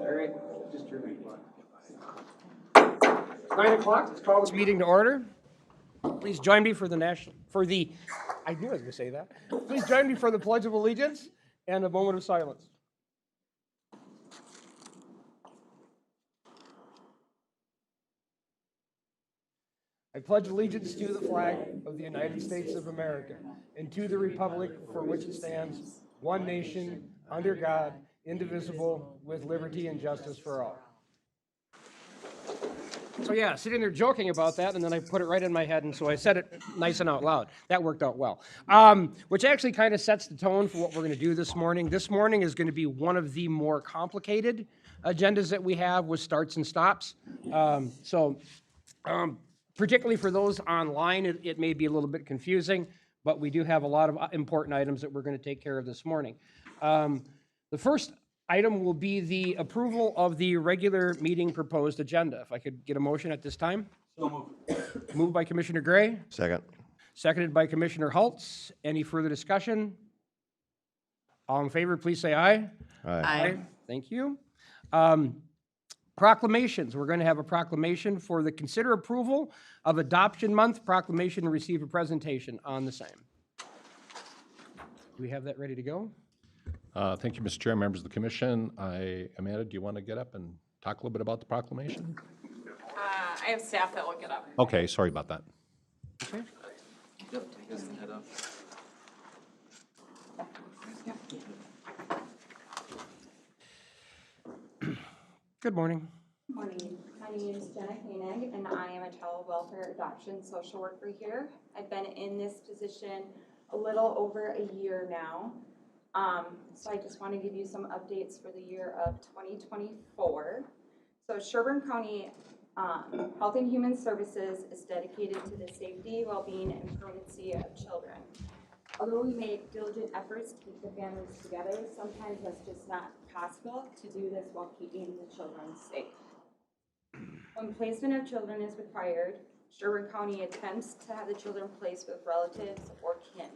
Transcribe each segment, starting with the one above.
All right, just your name. 9 o'clock, let's call this meeting to order. Please join me for the I knew I was going to say that. Please join me for the Pledge of Allegiance and a moment of silence. I pledge allegiance to the flag of the United States of America and to the republic for which it stands, one nation, under God, indivisible, with liberty and justice for all. So yeah, sitting there joking about that, and then I put it right in my head, and so I said it nice and out loud. That worked out well. Which actually kind of sets the tone for what we're going to do this morning. This morning is going to be one of the more complicated agendas that we have with starts and stops. Particularly for those online, it may be a little bit confusing, but we do have a lot of important items that we're going to take care of this morning. The first item will be the approval of the regular meeting proposed agenda. If I could get a motion at this time. So moved. Moved by Commissioner Gray. Second. Seconded by Commissioner Haltz. Any further discussion? All in favor, please say aye. Aye. Thank you. Proclamations. We're going to have a proclamation for the consider approval of Adoption Month proclamation and receive a presentation on the same. Do we have that ready to go? Thank you, Mr. Chair, members of the commission. Amanda, do you want to get up and talk a little bit about the proclamation? I have staff that will get up. Okay, sorry about that. Okay. Good morning. Good morning. My name is Jenna Koenig, and I am a child welfare adoption social worker here. I've been in this position a little over a year now. So I just want to give you some updates for the year of 2024. So Sherburne County Health and Human Services is dedicated to the safety, well-being, and permanency of children. Although we make diligent efforts to keep the families together, sometimes that's just not possible to do this while keeping the children safe. When placement of children is required, Sherburne County attempts to have the children placed with relatives or kin.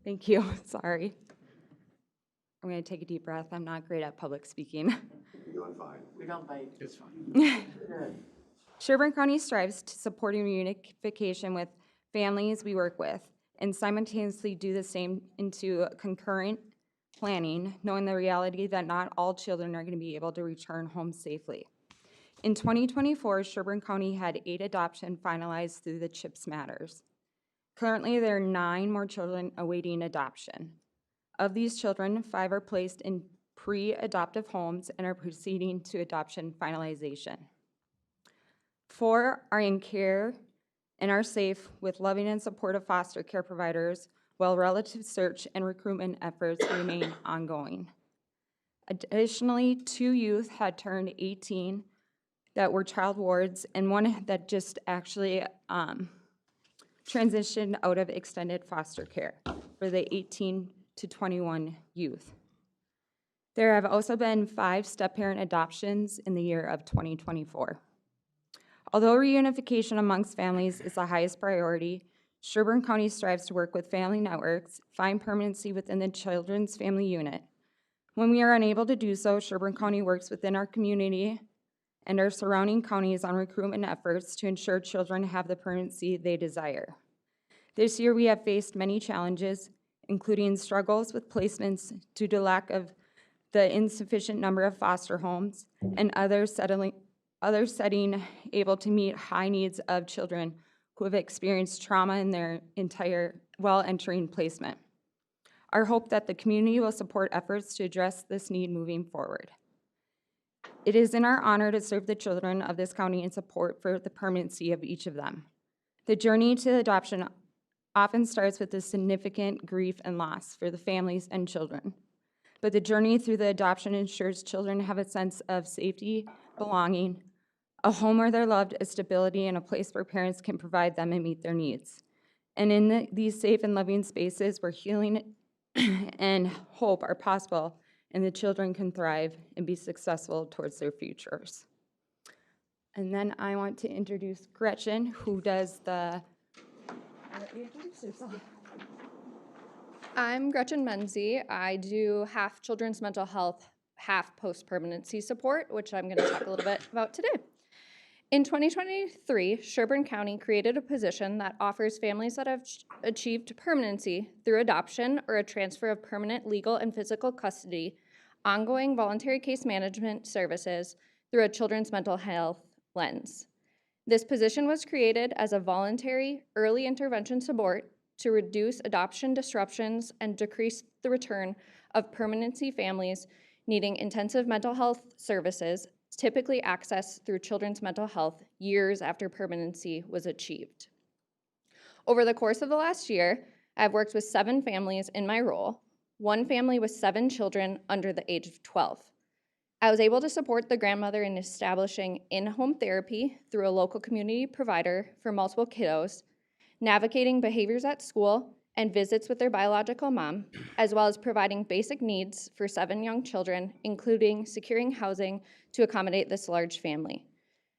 Thank you. Sorry. I'm going to take a deep breath. I'm not great at public speaking. You're doing fine. We don't bite. It's fine. Sherburne County strives to support reunification with families we work with and simultaneously do the same into concurrent planning, knowing the reality that not all children are going to be able to return home safely. In 2024, Sherburne County had 8 adoptions finalized through the CHIPS Matters. Currently, there are 9 more children awaiting adoption. Of these children, 5 are placed in pre-adoptive homes and are proceeding to adoption finalization. 4 are in care and are safe with loving and supportive foster care providers, while relative search and recruitment efforts remain ongoing. Additionally, 2 youth had turned 18 that were child wards, and 1 that just actually transitioned out of extended foster care for the 18 to 21 youth. There have also been 5 step-parent adoptions in the year of 2024. Although reunification amongst families is the highest priority, Sherburne County strives to work with family networks, find permanency within the children's family unit. When we are unable to do so, Sherburne County works within our community and our surrounding counties on recruitment efforts to ensure children have the permanency they desire. This year we have faced many challenges, including struggles with placements due to lack of the insufficient number of foster homes and other setting able to meet high needs of children who have experienced trauma in their entire while entering placement. Our hope that the community will support efforts to address this need moving forward. It is in our honor to serve the children of this county and support for the permanency of each of them. The journey to adoption often starts with a significant grief and loss for the families and children. But the journey through the adoption ensures children have a sense of safety, belonging, a home where they're loved, a stability, and a place where parents can provide them and meet their needs. And in these safe and loving spaces where healing and hope are possible, and the children can thrive and be successful towards their futures. And then I want to introduce Gretchen, who does the... I'm Gretchen Menzie. I do half children's mental health, half post-permanency support, which I'm going to talk a little bit about today. In 2023, Sherburne County created a position that offers families that have achieved permanency through adoption or a transfer of permanent legal and physical custody, ongoing voluntary case management services through a children's mental health lens. This position was created as a voluntary early intervention support to reduce adoption disruptions and decrease the return of permanency families needing intensive mental health services, typically accessed through children's mental health years after permanency was achieved. Over the course of the last year, I've worked with 7 families in my role, 1 family with 7 children under the age of 12. I was able to support the grandmother in establishing in-home therapy through a local community provider for multiple kiddos, navigating behaviors at school and visits with their biological mom, as well as providing basic needs for 7 young children, including securing housing to accommodate this large family.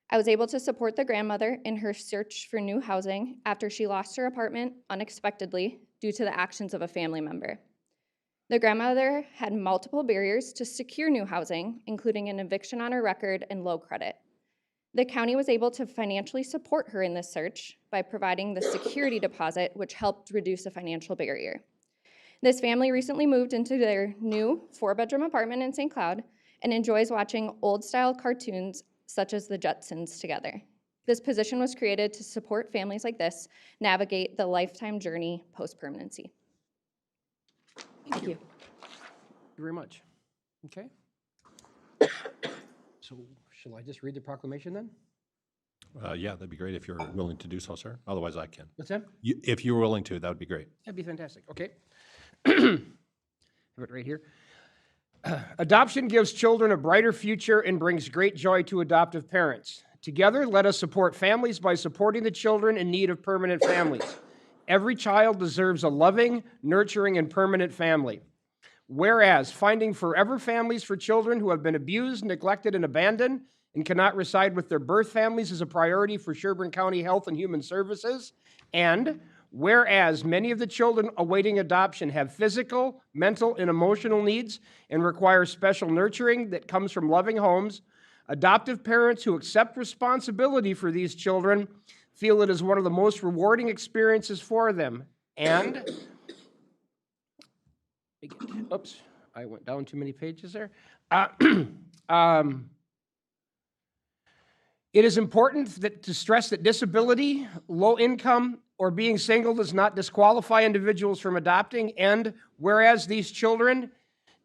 I was able to support the grandmother in her search for new housing after she lost her apartment unexpectedly due to the actions of a family member. The grandmother had multiple barriers to secure new housing, including an eviction on her record and low credit. The county was able to financially support her in this search by providing the security deposit, which helped reduce a financial barrier. This family recently moved into their new 4-bedroom apartment in St. Cloud and enjoys watching old-style cartoons such as the Jetsons together. This position was created to support families like this navigate the lifetime journey post-permanency. Thank you. Thank you very much. Okay. So shall I just read the proclamation then? Yeah, that'd be great if you're willing to do so, sir. Otherwise, I can. What's that? If you're willing to, that would be great. That'd be fantastic. Okay. Have it right here. Adoption gives children a brighter future and brings great joy to adoptive parents. Together, let us support families by supporting the children in need of permanent families. Every child deserves a loving, nurturing, and permanent family. Whereas, finding forever families for children who have been abused, neglected, and abandoned and cannot reside with their birth families is a priority for Sherburne County Health and Human Services. And whereas many of the children awaiting adoption have physical, mental, and emotional needs and require special nurturing that comes from loving homes, adoptive parents who accept responsibility for these children feel it is one of the most rewarding experiences for them. And, oops, I went down too many pages there. It is important to stress that disability, low income, or being single does not disqualify individuals from adopting, and whereas these children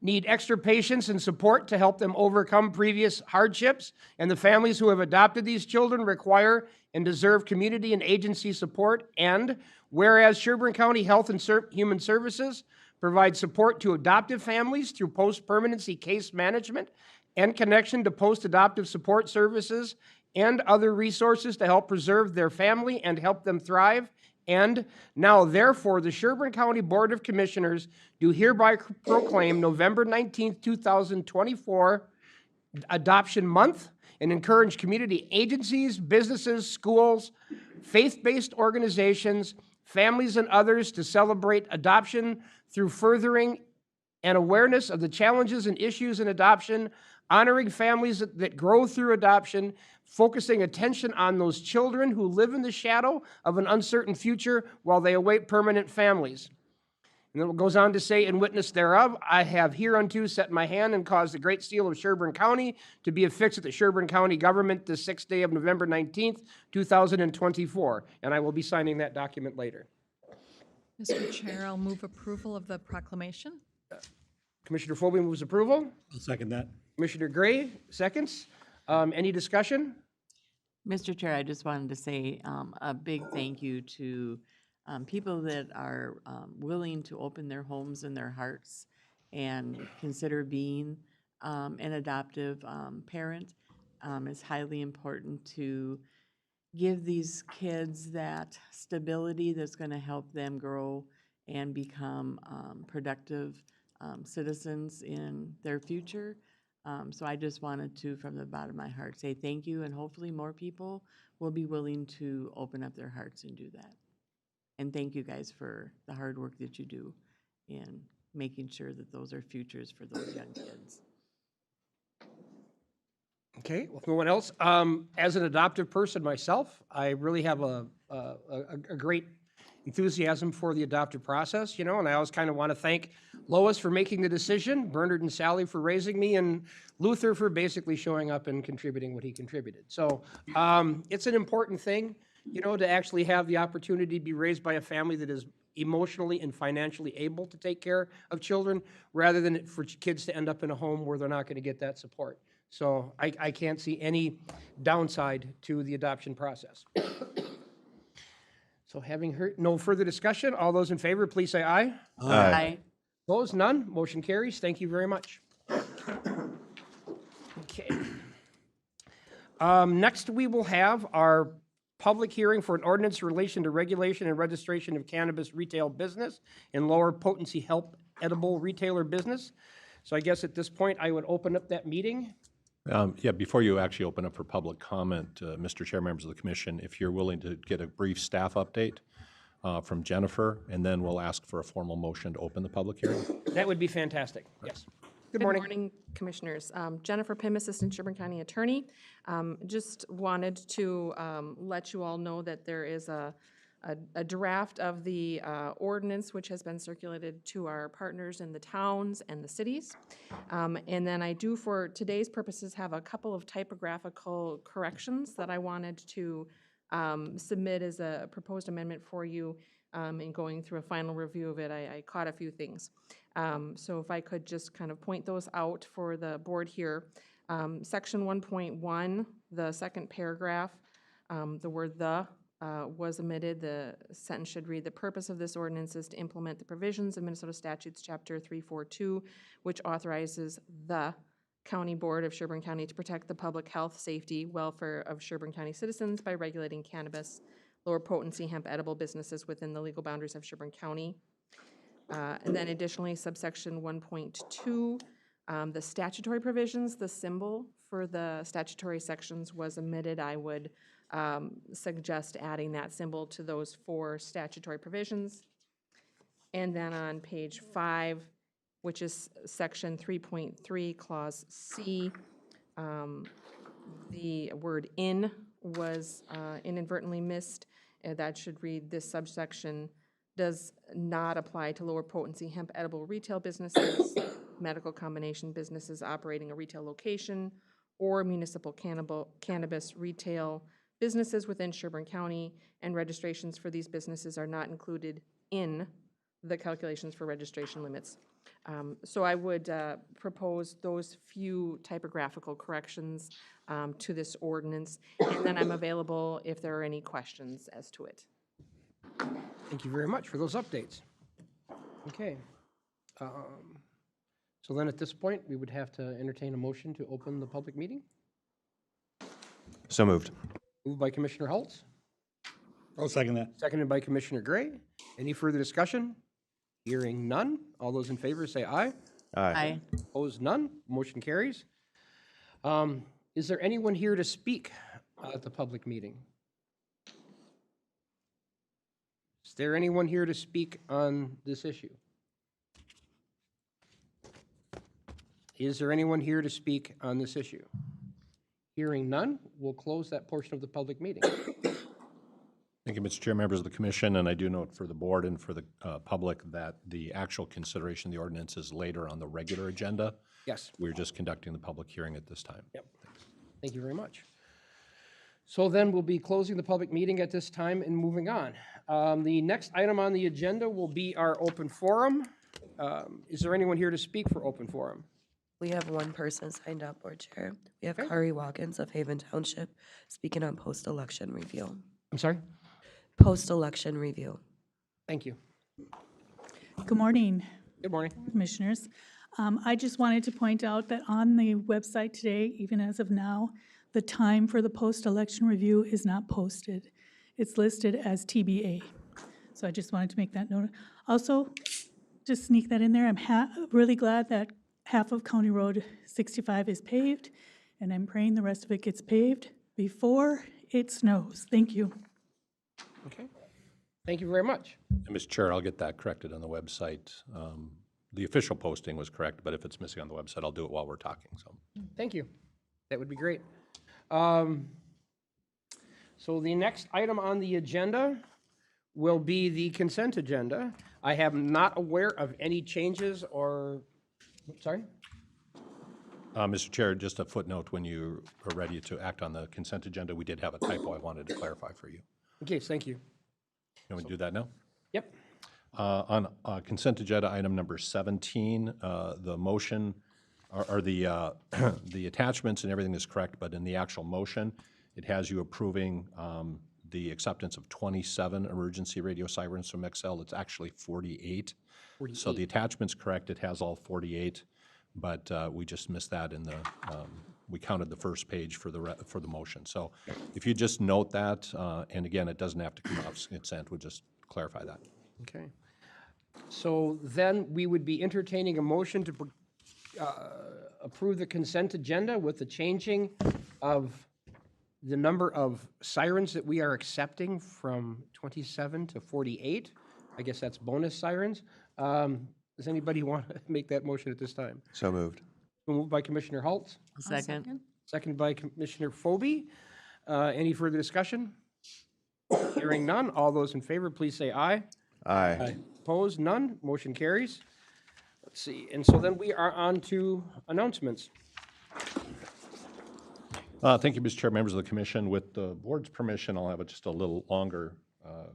need extra patience and support to help them overcome previous hardships, and the families who have adopted these children require and deserve community and agency support, and whereas Sherburne County Health and Human Services provides support to adoptive families through post-permanency case management and connection to post-adoptive support services and other resources to help preserve their family and help them thrive. And now, therefore, the Sherburne County Board of Commissioners do hereby proclaim November 19th, 2024 Adoption Month and encourage community agencies, businesses, schools, faith-based organizations, families, and others to celebrate adoption through furthering an awareness of the challenges and issues in adoption, honoring families that grow through adoption, focusing attention on those children who live in the shadow of an uncertain future while they await permanent families. And then it goes on to say, in witness thereof, I have hereunto set my hand and caused the great seal of Sherburne County to be affixed at the Sherburne County government this 6th day of November 19th, 2024. And I will be signing that document later. Mr. Chair, I'll move approval of the proclamation. Commissioner Phobie moves approval. I'll second that. Commissioner Gray seconds. Any discussion? Mr. Chair, I just wanted to say a big thank you to people that are willing to open their homes and their hearts and consider being an adoptive parent. It's highly important to give these kids that stability that's going to help them grow and become productive citizens in their future. So I just wanted to, from the bottom of my heart, say thank you, and hopefully more people will be willing to open up their hearts and do that. And thank you guys for the hard work that you do and making sure that those are futures for those young kids. Okay, well, if no one else, as an adoptive person myself, I really have a great enthusiasm for the adoptive process, and I always kind of want to thank Lois for making the decision, Bernard and Sally for raising me, and Luther for basically showing up and contributing what he contributed. So it's an important thing, to actually have the opportunity to be raised by a family that is emotionally and financially able to take care of children, rather than for kids to end up in a home where they're not going to get that support. So I can't see any downside to the adoption process. So having heard no further discussion, all those in favor, please say aye. Aye. Opposed, none. Motion carries. Thank you very much. Okay. Next, we will have our public hearing for an ordinance in relation to regulation and registration of cannabis retail business and lower potency hemp edible retailer business. So I guess at this point, I would open up that meeting. Yeah, before you actually open up for public comment, Mr. Chair, members of the commission, if you're willing to get a brief staff update from Jennifer, and then we'll ask for a formal motion to open the public hearing. That would be fantastic. Yes. Good Good morning. morning, Commissioners. Jennifer Pym, Assistant Sherburne County Attorney. Just wanted to let you all know that there is a draft of the ordinance which has been circulated to our partners in the towns and the cities. And then I do, for today's purposes, have a couple of typographical corrections that I wanted to submit as a proposed amendment for you. In going through a final review of it, I caught a few things. So if I could just kind of point those out for the board here. Section 1.1, the second paragraph, the word "the" was omitted. The sentence should read, "The purpose of this ordinance is to implement the provisions of Minnesota Statutes Chapter 342, which authorizes the County Board of Sherburne County to protect the public health, safety, welfare of Sherburne County citizens by regulating cannabis, lower potency hemp edible businesses within the legal boundaries of Sherburne County." And then additionally, subsection 1.2, the statutory provisions, the symbol for the statutory sections was omitted. I would suggest adding that symbol to those 4 statutory provisions. And then on page 5, which is section 3.3, clause C, the word "in" was inadvertently missed. That should read, "This subsection does not apply to lower potency hemp edible retail businesses, medical combination businesses operating a retail location, or municipal cannabis retail businesses within Sherburne County, and registrations for these businesses are not included in the calculations for registration limits." So I would propose those few typographical corrections to this ordinance, and then I'm available if there are any questions as to it. Thank you very much for those updates. Okay. So then at this point, we would have to entertain a motion to open the public meeting. So moved. Moved by Commissioner Holtz, I'll second that. seconded by Commissioner Gray. Any further discussion? Hearing none. All those in favor say aye. Aye. Opposed, none. Motion carries. Is there anyone here to speak at the public meeting? Is there anyone here to speak on this issue? Is there anyone here to speak on this issue? Hearing none, we'll close that portion of the public meeting. Thank you, Mr. Chair, members of the commission, and I do note for the board and for the public that the actual consideration of the ordinance is later on the regular agenda. Yes. We're just conducting the public hearing at this time. Yep. Thank you very much. So then we'll be closing the public meeting at this time and moving on. The next item on the agenda will be our open forum. Is there anyone here to speak for open forum? We have one person signed up, Board Chair. We have Kari Watkins of Haven Township speaking on post-election review. I'm sorry? Post-election review. Thank you. Good morning, Good morning. Commissioners. I just wanted to point out that on the website today, even as of now, the time for the post-election review is not posted. It's listed as TBA. So I just wanted to make that note. Also, just sneak that in there, I'm really glad that half of County Road 65 is paved, and I'm praying the rest of it gets paved before it snows. Thank you. Okay. Thank you very much. And Mr. Chair, I'll get that corrected on the website. The official posting was correct, but if it's missing on the website, I'll do it while we're talking, so. Thank you. That would be great. So the next item on the agenda will be the consent agenda. I am not aware of any changes or, sorry? Mr. Chair, just a footnote, when you are ready to act on the consent agenda, we did have a typo I wanted to clarify for you. Okay, thank you. You want me to do that now? Yep. On consent agenda item number 17, the motion, or the the attachments and everything is correct, but in the actual motion, it has you approving the acceptance of 27 emergency radio sirens from XL. It's actually 48. So the attachment's correct, it has all 48, but we just missed that in the, we counted the first page for the motion. So if you just note that, and again, it doesn't have to come off consent, we'll just clarify that. Okay. So then we would be entertaining a motion to approve the consent agenda with the changing of the number of sirens that we are accepting from 27 to 48. I guess that's bonus sirens. Does anybody want to make that motion at this time? So moved. Moved by Commissioner Halt, Second. second by Commissioner Phobie. Any further discussion? Hearing none, all those in favor, please say aye. Aye. Opposed, none, motion carries. Let's see, and so then we are on to announcements. Thank you, Mr. Chair, members of the commission. With the board's permission, I'll have just a little longer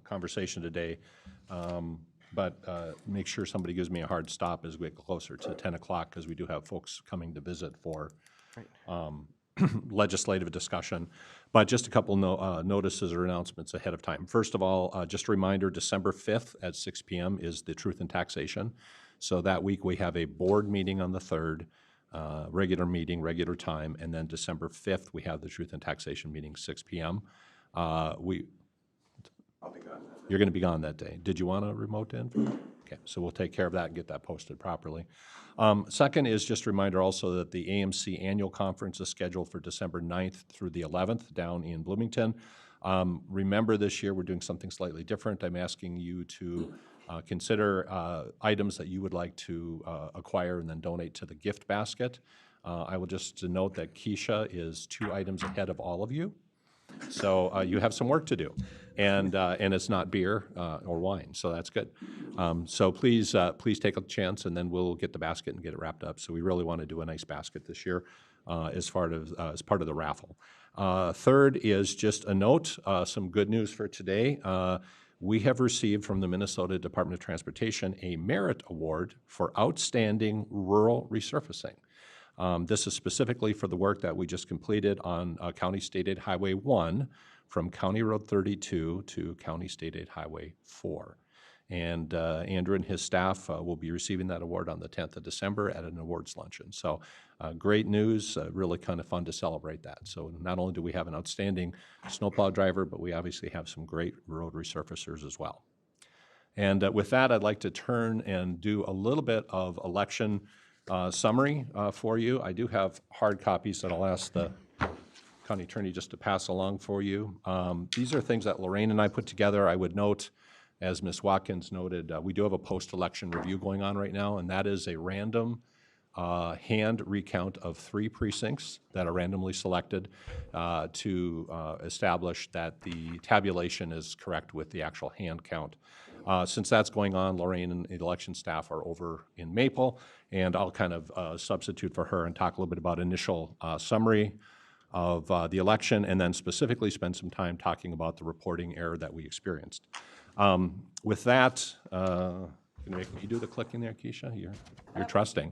conversation today. But make sure somebody gives me a hard stop as we get closer to 10 o'clock, because we do have folks coming to visit for legislative discussion. But just a couple notices or announcements ahead of time. First of all, just a reminder, December 5th at 6 p.m. is the Truth in Taxation. So that week we have a board meeting on the 3rd, regular meeting, regular time, and then December 5th we have the Truth in Taxation meeting, 6 p.m. I'll be gone. You're going to be gone that day. Did you want a remote in? Okay, so we'll take care of that and get that posted properly. Second is just a reminder also that the AMC annual conference is scheduled for December 9th through the 11th down in Bloomington. Remember, this year we're doing something slightly different. I'm asking you to consider items that you would like to acquire and then donate to the gift basket. I will just note that Keisha is 2 items ahead of all of you. So you have some work to do, and it's not beer or wine, so that's good. So please take a chance, and then we'll get the basket and get it wrapped up. So we really want to do a nice basket this year as part of the raffle. Third is just a note, some good news for today. We have received from the Minnesota Department of Transportation a merit award for outstanding rural resurfacing. This is specifically for the work that we just completed on County State Aid Highway 1 from County Road 32 to County State Aid Highway 4. And Andrew and his staff will be receiving that award on the 10th of December at an awards luncheon. So great news, really kind of fun to celebrate that. So not only do we have an outstanding snowplow driver, but we obviously have some great road resurfacers as well. And with that, I'd like to turn and do a little bit of election summary for you. I do have hard copies that I'll ask the county attorney just to pass along for you. These are things that Lorraine and I put together. I would note, as Ms. Watkins noted, we do have a post-election review going on right now, and that is a random hand recount of 3 precincts that are randomly selected to establish that the tabulation is correct with the actual hand count. Since that's going on, Lorraine and the election staff are over in Maple, and I'll kind of substitute for her and talk a little bit about initial summary of the election, and then specifically spend some time talking about the reporting error that we experienced. With that, can you do the clicking there, Keisha? You're trusting.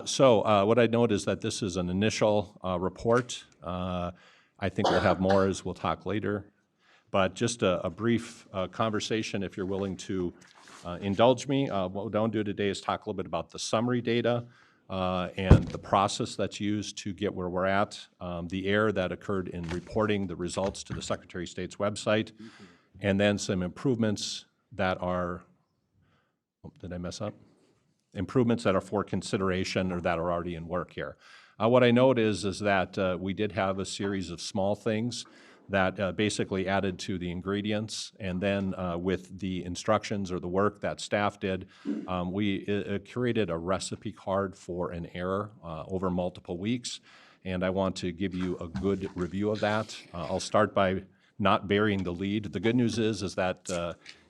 So what I note is that this is an initial report. I think we'll have more as we'll talk later. But just a brief conversation, if you're willing to indulge me. What we don't do today is talk a little bit about the summary data and the process that's used to get where we're at, the error that occurred in reporting the results to the Secretary of State's website, and then some improvements that are, did I mess up? Improvements that are for consideration or that are already in work here. What I note is that we did have a series of small things that basically added to the ingredients, and then with the instructions or the work that staff did, we created a recipe card for an error over multiple weeks, and I want to give you a good review of that. I'll start by not burying the lead. The good news is that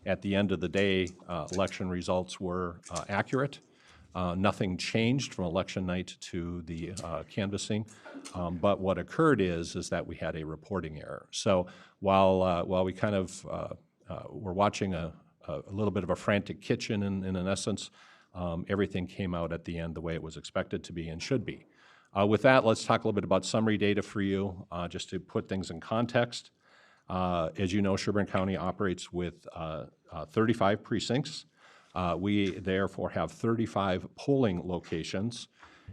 at the end of the day, election results were accurate. Nothing changed from election night to the canvassing, but what occurred is that we had a reporting error. So while we kind of were watching a little bit of a frantic kitchen in essence, everything came out at the end the way it was expected to be and should be. With that, let's talk a little bit about summary data for you, just to put things in context. As you know, Sherburne County operates with 35 precincts. We therefore have 35 polling locations.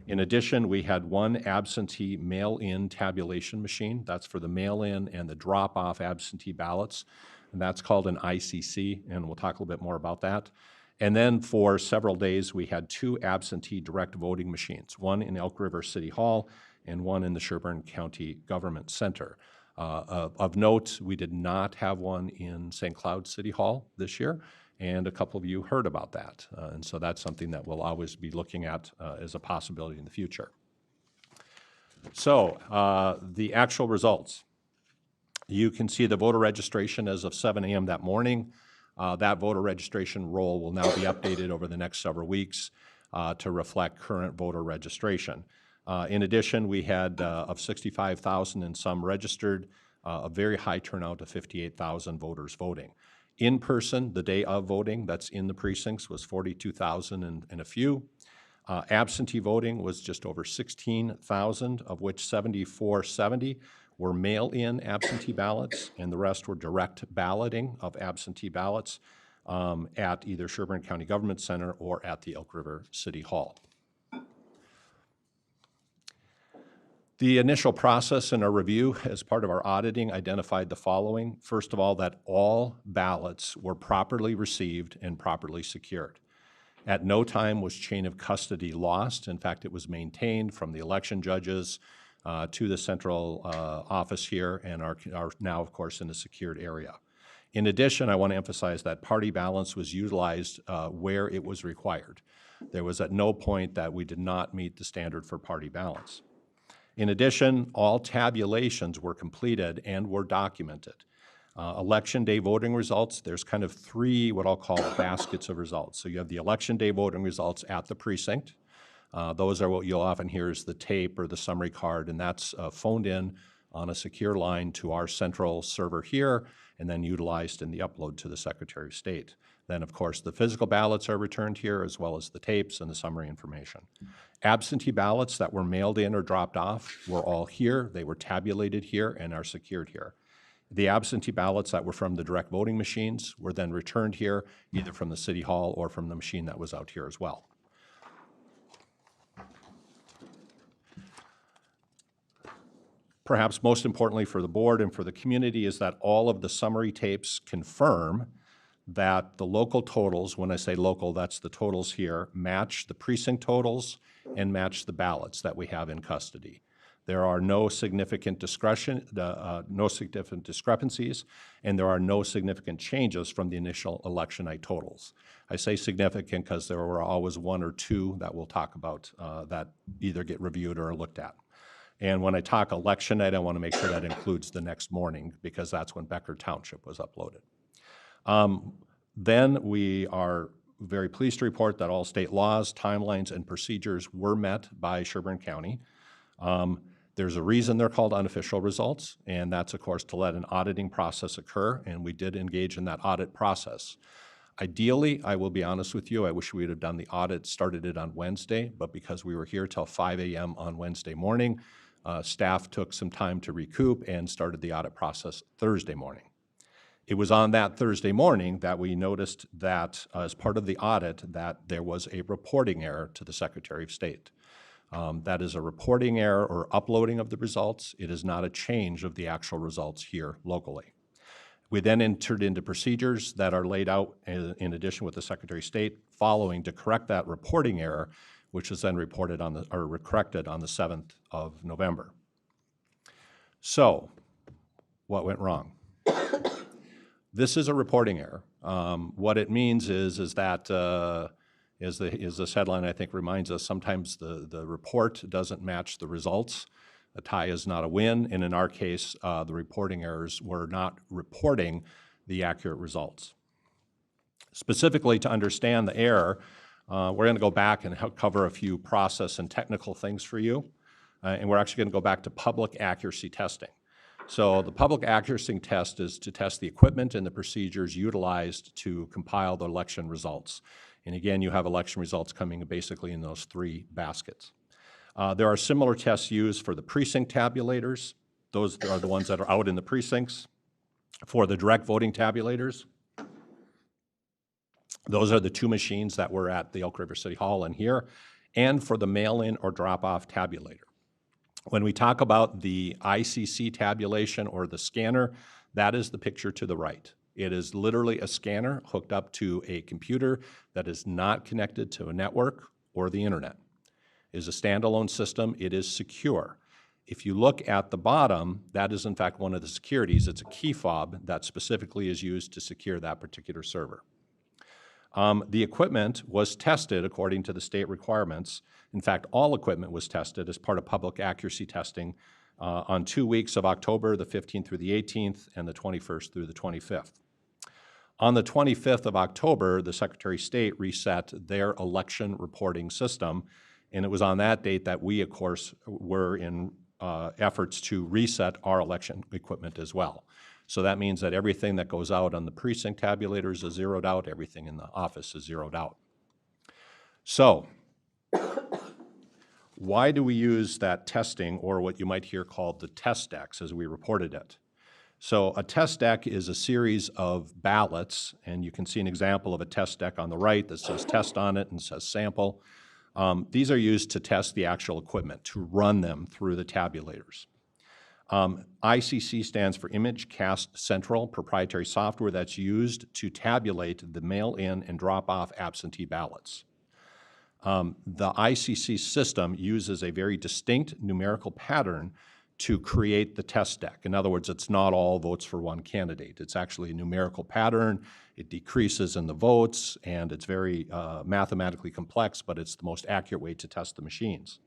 In addition, we had one absentee mail-in tabulation machine. That's for the mail-in and the drop-off absentee ballots, and that's called an ICC, and we'll talk a little bit more about that. And then for several days, we had 2 absentee direct voting machines, one in Elk River City Hall and one in the Sherburne County Government Center. Of note, we did not have one in St. Cloud City Hall this year, and a couple of you heard about that. And so that's something that we'll always be looking at as a possibility in the future. So the actual results. You can see the voter registration as of 7 a.m. that morning. That voter registration roll will now be updated over the next several weeks to reflect current voter registration. In addition, we had of 65,000 and some registered, a very high turnout of 58,000 voters voting. In person, the day of voting, that's in the precincts, was 42,000 and a few. Absentee voting was just over 16,000, of which 7,470 were mail-in absentee ballots, and the rest were direct balloting of absentee ballots at either Sherburne County Government Center or at the Elk River City Hall. The initial process in our review as part of our auditing identified the following. First of all, that all ballots were properly received and properly secured. At no time was chain of custody lost. In fact, it was maintained from the election judges to the central office here and are now, of course, in a secured area. In addition, I want to emphasize that party balance was utilized where it was required. There was at no point that we did not meet the standard for party balance. In addition, all tabulations were completed and were documented. Election day voting results, there's kind of 3 what I'll call baskets of results. So you have the election day voting results at the precinct. Those are what you'll often hear as the tape or the summary card, and that's phoned in on a secure line to our central server here and then utilized in the upload to the Secretary of State. Then, of course, the physical ballots are returned here as well as the tapes and the summary information. Absentee ballots that were mailed in or dropped off were all here. They were tabulated here and are secured here. The absentee ballots that were from the direct voting machines were then returned here, either from the City Hall or from the machine that was out here as well. Perhaps most importantly for the board and for the community is that all of the summary tapes confirm that the local totals, when I say local, that's the totals here, match the precinct totals and match the ballots that we have in custody. There are no significant discrepancies, and there are no significant changes from the initial election night totals. I say significant because there were always 1 or 2 that we'll talk about that either get reviewed or looked at. And when I talk election night, I want to make sure that includes the next morning because that's when Becker Township was uploaded. Then we are very pleased to report that all state laws, timelines, and procedures were met by Sherburne County. There's a reason they're called unofficial results, and that's, of course, to let an auditing process occur, and we did engage in that audit process. Ideally, I will be honest with you, I wish we would have done the audit, started it on Wednesday, but because we were here till 5 a.m. on Wednesday morning, staff took some time to recoup and started the audit process Thursday morning. It was on that Thursday morning that we noticed that as part of the audit that there was a reporting error to the Secretary of State. That is a reporting error or uploading of the results. It is not a change of the actual results here locally. We then entered into procedures that are laid out in addition with the Secretary of State following to correct that reporting error, which was then reported on the, or corrected on the 7th of November. So, What went wrong? This is a reporting error. What it means is that, as this headline I think reminds us, sometimes the report doesn't match the results. A tie is not a win, and in our case, the reporting errors were not reporting the accurate results. Specifically, to understand the error, we're going to go back and cover a few process and technical things for you, and we're actually going to go back to public accuracy testing. So the public accuracy test is to test the equipment and the procedures utilized to compile the election results. And again, you have election results coming basically in those three baskets. There are similar tests used for the precinct tabulators. Those are the ones that are out in the precincts. For the direct voting tabulators, those are the two machines that were at the Elk River City Hall and here, and for the mail-in or drop-off tabulator. When we talk about the ICC tabulation or the scanner, that is the picture to the right. It is literally a scanner hooked up to a computer that is not connected to a network or the internet. It is a standalone system. It is secure. If you look at the bottom, that is in fact one of the securities. It's a key fob that specifically is used to secure that particular server. The equipment was tested according to the state requirements. In fact, all equipment was tested as part of public accuracy testing on 2 weeks of October, the 15th through the 18th, and the 21st through the 25th. On the 25th of October, the Secretary of State reset their election reporting system, and it was on that date that we, of course, were in efforts to reset our election equipment as well. So that means that everything that goes out on the precinct tabulators is zeroed out, everything in the office is zeroed out. So, why do we use that testing, or what you might hear called the test decks as we reported it? So a test deck is a series of ballots, and you can see an example of a test deck on the right that says test on it and says sample. These are used to test the actual equipment, to run them through the tabulators. ICC stands for Image Cast Central, proprietary software that's used to tabulate the mail-in and drop-off absentee ballots. The ICC system uses a very distinct numerical pattern to create the test deck. In other words, it's not all votes for one candidate. It's actually a numerical pattern. It decreases in the votes, and it's very mathematically complex, but it's the most accurate way to test the machines.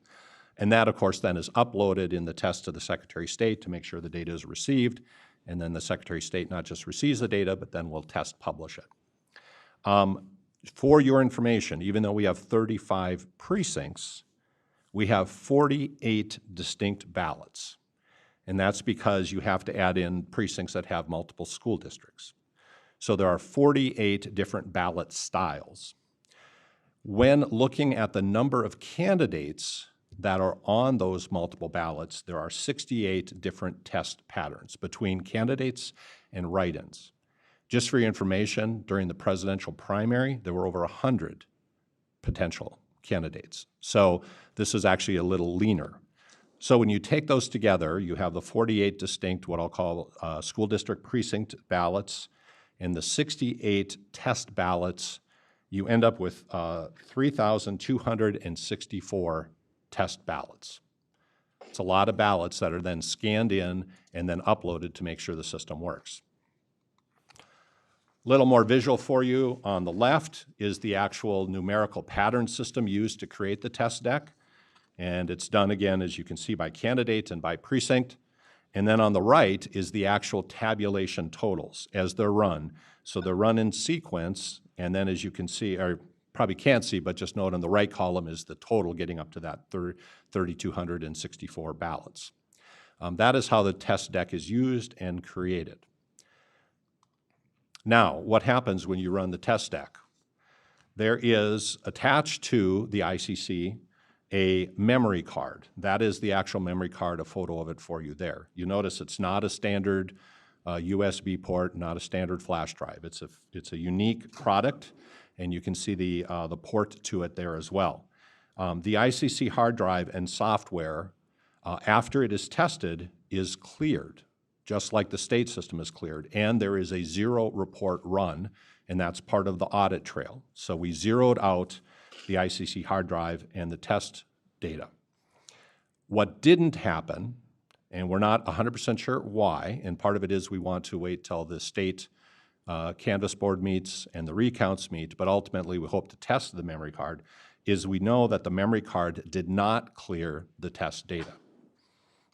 And that, of course, then is uploaded in the test to the Secretary of State to make sure the data is received, and then the Secretary of State not just receives the data, but then will test publish it. For your information, even though we have 35 precincts, we have 48 distinct ballots. And that's because you have to add in precincts that have multiple school districts. So there are 48 different ballot styles. When looking at the number of candidates that are on those multiple ballots, there are 68 different test patterns between candidates and write-ins. Just for your information, during the presidential primary, there were over 100 potential candidates. So this is actually a little leaner. So when you take those together, you have the 48 distinct, what I'll call school district precinct ballots, and the 68 test ballots. You end up with 3,264 test ballots. It's a lot of ballots that are then scanned in and then uploaded to make sure the system works. A little more visual for you. On the left is the actual numerical pattern system used to create the test deck. And it's done, again, as you can see, by candidate and by precinct. And then on the right is the actual tabulation totals as they're run. So they're run in sequence, and then as you can see, or probably can't see, but just note on the right column is the total getting up to that 3,264 ballots. That is how the test deck is used and created. Now, what happens when you run the test deck? There is attached to the ICC a memory card. That is the actual memory card, a photo of it for you there. You notice it's not a standard USB port, not a standard flash drive. It's a unique product, and you can see the port to it there as well. The ICC hard drive and software, after it is tested, is cleared, just like the state system is cleared, and there is a zero report run, and that's part of the audit trail. So we zeroed out the ICC hard drive and the test data. What didn't happen And we're not 100% sure why, and part of it is we want to wait till the state Canvas board meets and the recounts meet, but ultimately we hope to test the memory card, is we know that the memory card did not clear the test data.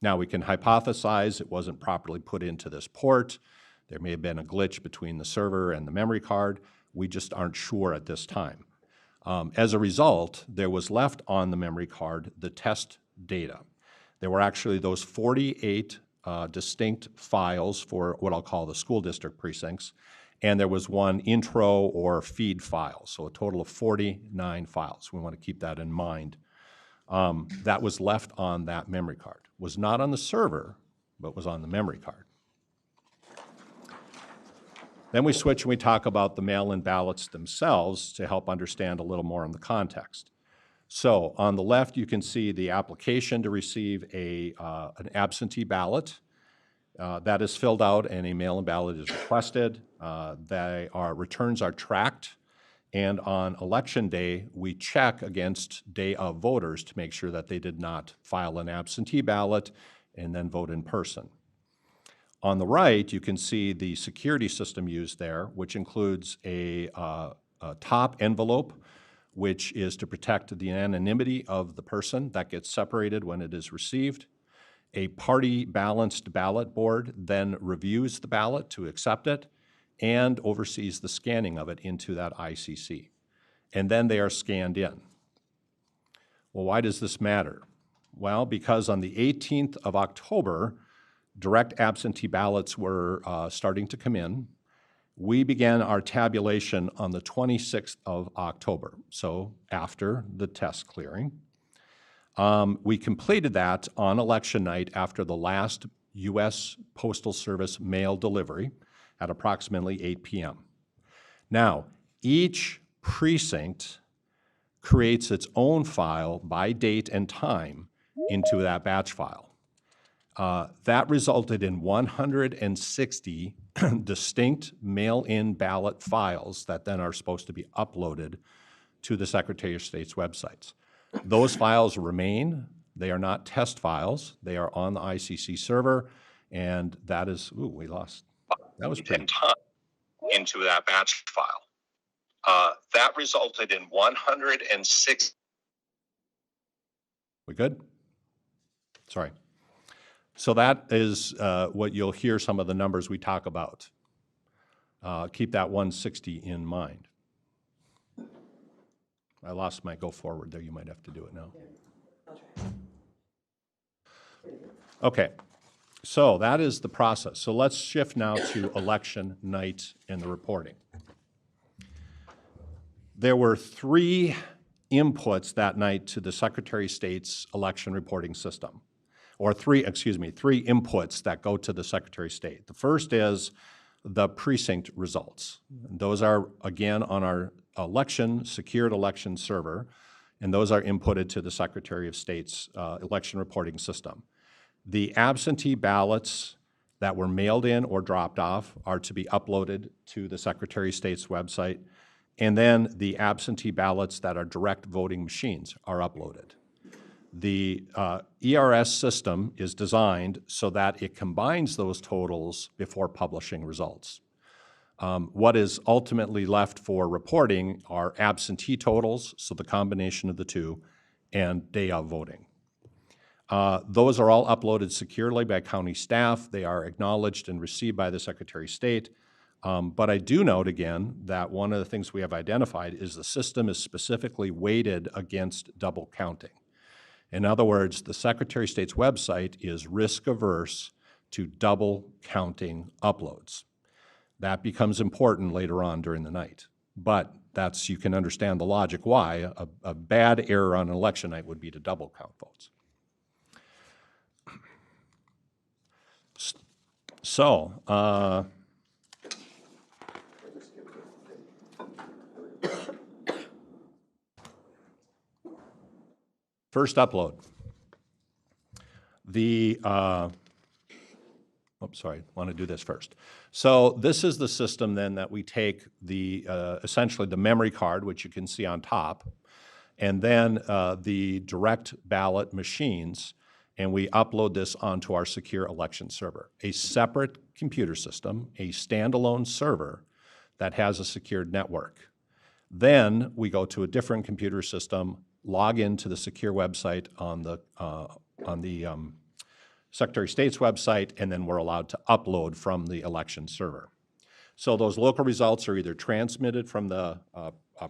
Now, we can hypothesize it wasn't properly put into this port. There may have been a glitch between the server and the memory card. We just aren't sure at this time. As a result, there was left on the memory card the test data. There were actually those 48 distinct files for what I'll call the school district precincts, and there was one intro or feed file, so a total of 49 files. We want to keep that in mind. That was left on that memory card. Was not on the server, but was on the memory card. Then we switch and we talk about the mail-in ballots themselves to help understand a little more on the context. So on the left, you can see the application to receive an absentee ballot. That is filled out and a mail-in ballot is requested. Returns are tracked, and on election day, we check against day of voters to make sure that they did not file an absentee ballot and then vote in person. On the right, you can see the security system used there, which includes a top envelope, which is to protect the anonymity of the person that gets separated when it is received. A party-balanced ballot board then reviews the ballot to accept it and oversees the scanning of it into that ICC. And then they are scanned in. Well, why does this matter? Well, because on the 18th of October, direct absentee ballots were starting to come in. We began our tabulation on the 26th of October, so after the test clearing. We completed that on election night after the last U.S. Postal Service mail delivery at approximately 8 p.m. Now, each precinct creates its own file by date and time into that batch file. That resulted in 160 distinct mail-in ballot files that then are supposed to be uploaded to the Secretary of State's websites. Those files remain. They are not test files. They are on the ICC server, and that is, we lost. That was pretty. Into that batch file. That resulted in 106. We good? Sorry. So that is what you'll hear some of the numbers we talk about. Keep that 160 in mind. I lost my go forward there. You might have to do it now. Okay, so that is the process. So let's shift now to election night and the reporting. There were three inputs that night to the Secretary of State's election reporting system. Or three inputs that go to the Secretary of State. The first is the precinct results. Those are, again, on our secured election server, and those are inputted to the Secretary of State's election reporting system. The absentee ballots that were mailed in or dropped off are to be uploaded to the Secretary of State's website, and then the absentee ballots that are direct voting machines are uploaded. The ERS system is designed so that it combines those totals before publishing results. What is ultimately left for reporting are absentee totals, so the combination of the two, and day of voting. Those are all uploaded securely by county staff. They are acknowledged and received by the Secretary of State. But I do note again that one of the things we have identified is the system is specifically weighted against double counting. In other words, the Secretary of State's website is risk-averse to double counting uploads. That becomes important later on during the night. But you can understand the logic why a bad error on election night would be to double count votes. So, first upload. I want to do this first. So this is the system then that we take essentially the memory card, which you can see on top, and then the direct ballot machines, and we upload this onto our secure election server, a separate computer system, a standalone server that has a secured network. Then we go to a different computer system, log into the secure website on the Secretary of State's website, and then we're allowed to upload from the election server. So those local results are either transmitted from the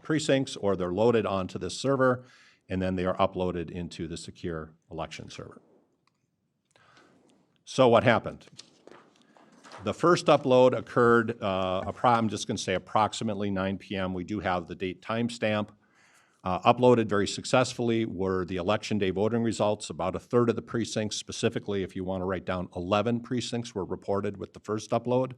precincts or they're loaded onto this server, and then they are uploaded into the secure election server. So what happened? The first upload occurred, I'm just going to say approximately 9 p.m. We do have the date timestamp. Uploaded very successfully were the election day voting results. About a third of the precincts, specifically if you want to write down 11 precincts, were reported with the first upload.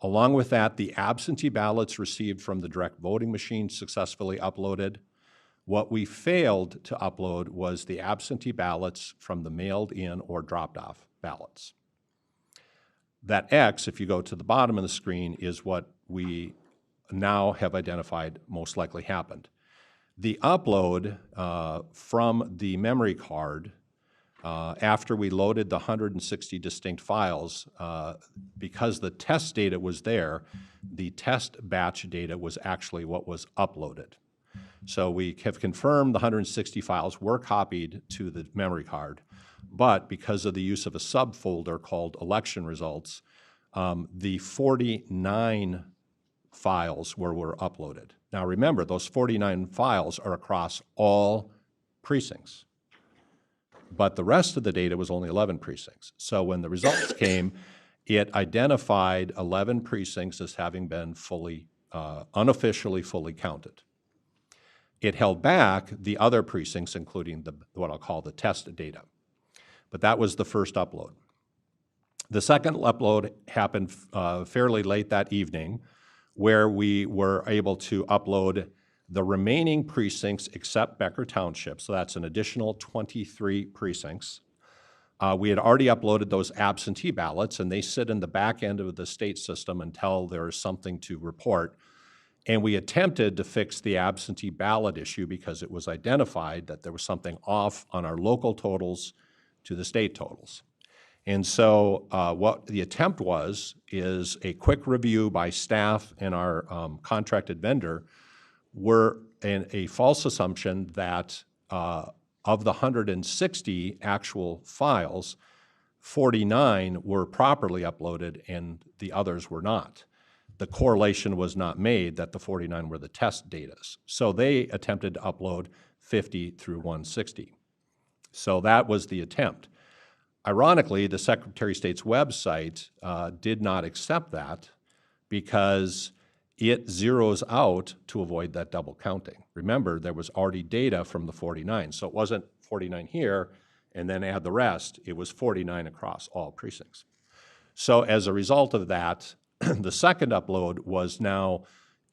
Along with that, the absentee ballots received from the direct voting machine successfully uploaded. What we failed to upload was the absentee ballots from the mailed in or dropped off ballots. That X, if you go to the bottom of the screen, is what we now have identified most likely happened. The upload from the memory card, after we loaded the 160 distinct files, because the test data was there, the test batch data was actually what was uploaded. So we have confirmed the 160 files were copied to the memory card, but because of the use of a subfolder called election results, the 49 files were uploaded. Now remember, those 49 files are across all precincts, but the rest of the data was only 11 precincts. So when the results came, it identified 11 precincts as having been fully, unofficially fully counted. It held back the other precincts, including what I'll call the test data. But that was the first upload. The second upload happened fairly late that evening, where we were able to upload the remaining precincts except Becker Township, so that's an additional 23 precincts. We had already uploaded those absentee ballots, and they sit in the back end of the state system until there is something to report. And we attempted to fix the absentee ballot issue because it was identified that there was something off on our local totals to the state totals. And so what the attempt is a quick review by staff and our contracted vendor were a false assumption that of the 160 actual files, 49 were properly uploaded and the others were not. The correlation was not made that the 49 were the test data. So they attempted to upload 50 through 160. So that was the attempt. Ironically, the Secretary of State's website did not accept that because it zeroes out to avoid that double counting. Remember, there was already data from the 49, so it wasn't 49 here and then add the rest. It was 49 across all precincts. So as a result of that, the second upload was now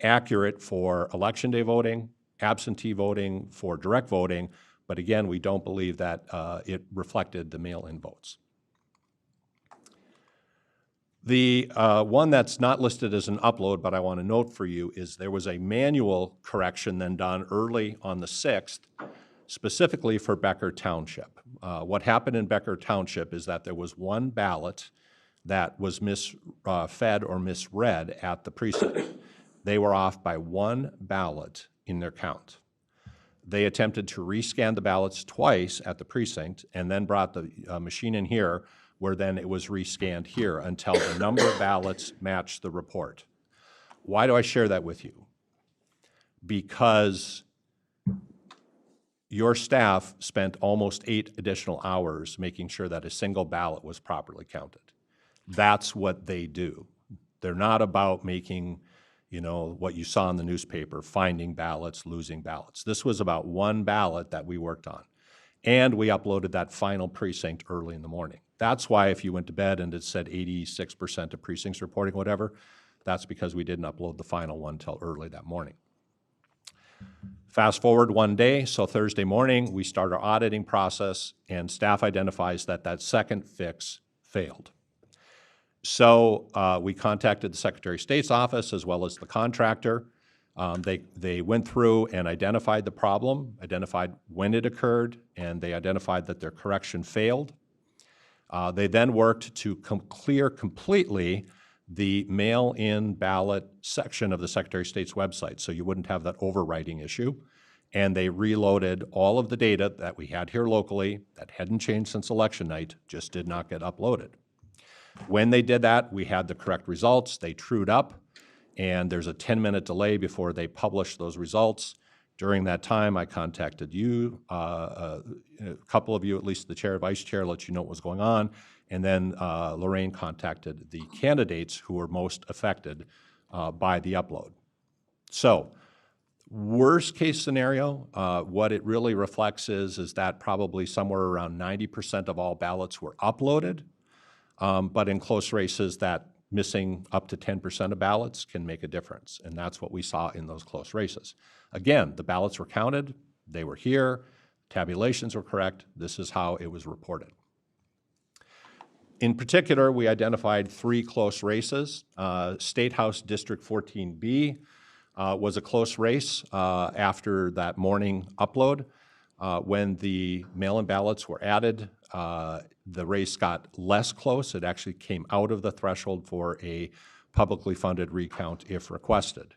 accurate for election day voting, absentee voting, for direct voting, but again, we don't believe that it reflected the mail-in votes. The one that's not listed as an upload, but I want to note for you, is there was a manual correction then done early on the 6th, specifically for Becker Township. What happened in Becker Township is that there was one ballot that was misfed or misread at the precinct. They were off by one ballot in their count. They attempted to rescan the ballots twice at the precinct and then brought the machine in here, where then it was rescanned here until the number of ballots matched the report. Why do I share that with you? Because your staff spent almost 8 additional hours making sure that a single ballot was properly counted. That's what they do. They're not about making, you know, what you saw in the newspaper, finding ballots, losing ballots. This was about one ballot that we worked on. And we uploaded that final precinct early in the morning. That's why if you went to bed and it said 86% of precincts reporting whatever, that's because we didn't upload the final one till early that morning. Fast forward one day, so Thursday morning, we start our auditing process and staff identifies that that second fix failed. So we contacted the Secretary of State's office as well as the contractor. They went through and identified the problem, identified when it occurred, and they identified that their correction failed. They then worked to clear completely the mail-in ballot section of the Secretary of State's website, so you wouldn't have that overwriting issue. And they reloaded all of the data that we had here locally that hadn't changed since election night, just did not get uploaded. When they did that, we had the correct results. They trued up, and there's a 10-minute delay before they published those results. During that time, I contacted you, a couple of you, at least the chair, vice chair, let you know what was going on, and then Lorraine contacted the candidates who were most affected by the upload. So, worst case scenario, what it really reflects is that probably somewhere around 90% of all ballots were uploaded, but in close races, that missing up to 10% of ballots can make a difference, and that's what we saw in those close races. Again, the ballots were counted, they were here, tabulations were correct, this is how it was reported. In particular, we identified 3 close races. State House District 14B was a close race after that morning upload. When the mail-in ballots were added, the race got less close. It actually came out of the threshold for a publicly funded recount if requested.